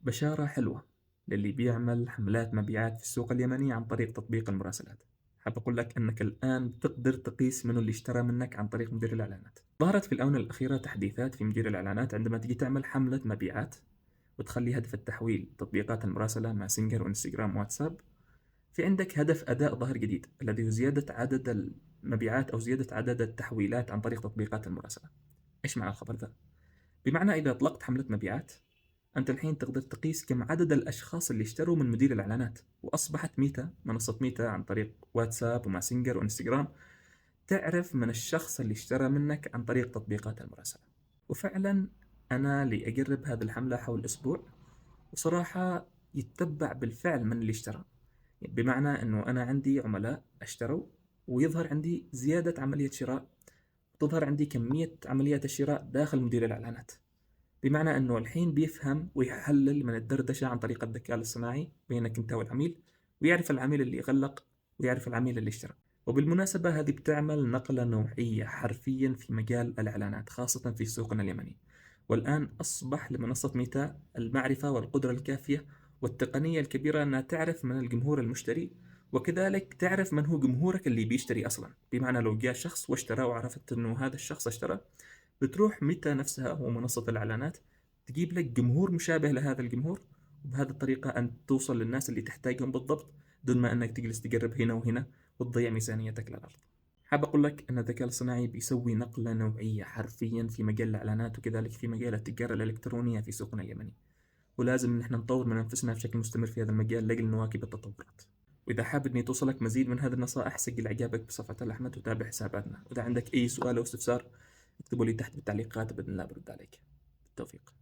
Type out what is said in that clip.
بشارة حلوة للي بيعمل حملات مبيعات في السوق اليمني عن طريق تطبيق المراسلات. حاب أقول لك أنك الآن تقدر تقيس منو اللي اشترى منك عن طريق مدير الإعلانات. ظهرت في الآونة الأخيرة تحديثات في مدير الإعلانات عندما تجي تعمل حملة مبيعات وتخلي هدف التحويل تطبيقات المراسلة ماسنجر وإنستغرام وواتساب. في عندك هدف أداء ظاهر جديد الذي هو زيادة عدد المبيعات أو زيادة عدد التحويلات عن طريق تطبيقات المراسلة. إيش معنى الخبر ذا؟ بمعنى إذا أطلقت حملة مبيعات أنت الحين تقدر تقيس كم عدد الأشخاص اللي اشتروا من مدير الإعلانات، وأصبحت ميتا منصة ميتا عن طريق واتساب وماسنجر وإنستغرام تعرف من الشخص اللي اشترى منك عن طريق تطبيقات المراسلة. وفعلا أنا لي أجرب هذه الحملة حول أسبوع، وصراحة يتبع بالفعل من اللي اشترى. بمعنى أنه أنا عندي عملاء اشتروا ويظهر عندي زيادة عملية شراء، تظهر عندي كمية عمليات الشراء داخل مدير الإعلانات. بمعنى أنه الحين بيفهم ويحلل من الدردشة عن طريق الذكاء الاصطناعي بينك أنت والعميل، ويعرف العميل اللي غلق ويعرف العميل اللي اشترى. وبالمناسبة هذه بتعمل نقلة نوعية حرفيا في مجال الإعلانات خاصة في سوقنا اليمني. والآن أصبح لمنصة ميتا المعرفة والقدرة الكافية والتقنية الكبيرة أنها تعرف من الجمهور المشتري، وكذلك تعرف من هو جمهورك اللي بيشتري أصلا. بمعنى لو جاء شخص واشترى وعرفت أنه هذا الشخص اشترى، بتروح ميتا نفسها ومنصة الإعلانات تجيب لك جمهور مشابه لهذا الجمهور، وبهذه الطريقة أنت توصل للناس اللي تحتاجهم بالضبط دون ما أنك تجلس تقرب هنا وهنا وتضيع ميزانيتك للأرض. حاب أقول لك أن الذكاء الصناعي بيسوي نقلة نوعية حرفيا في مجال الإعلانات وكذلك في مجال التجارة الإلكترونية في سوقنا اليمني، ولازم نحن نطور من أنفسنا بشكل مستمر في هذا المجال لأجل نواكب التطورات. وإذا حاب إني توصلك مزيد من هذه النصائح سجل إعجابك بصفحة الأحمد وتابع حساباتنا، وإذا عندك أي سؤال أو استفسار اكتبوا لي تحت بالتعليقات وبإذن الله برد عليك. بالتوفيق.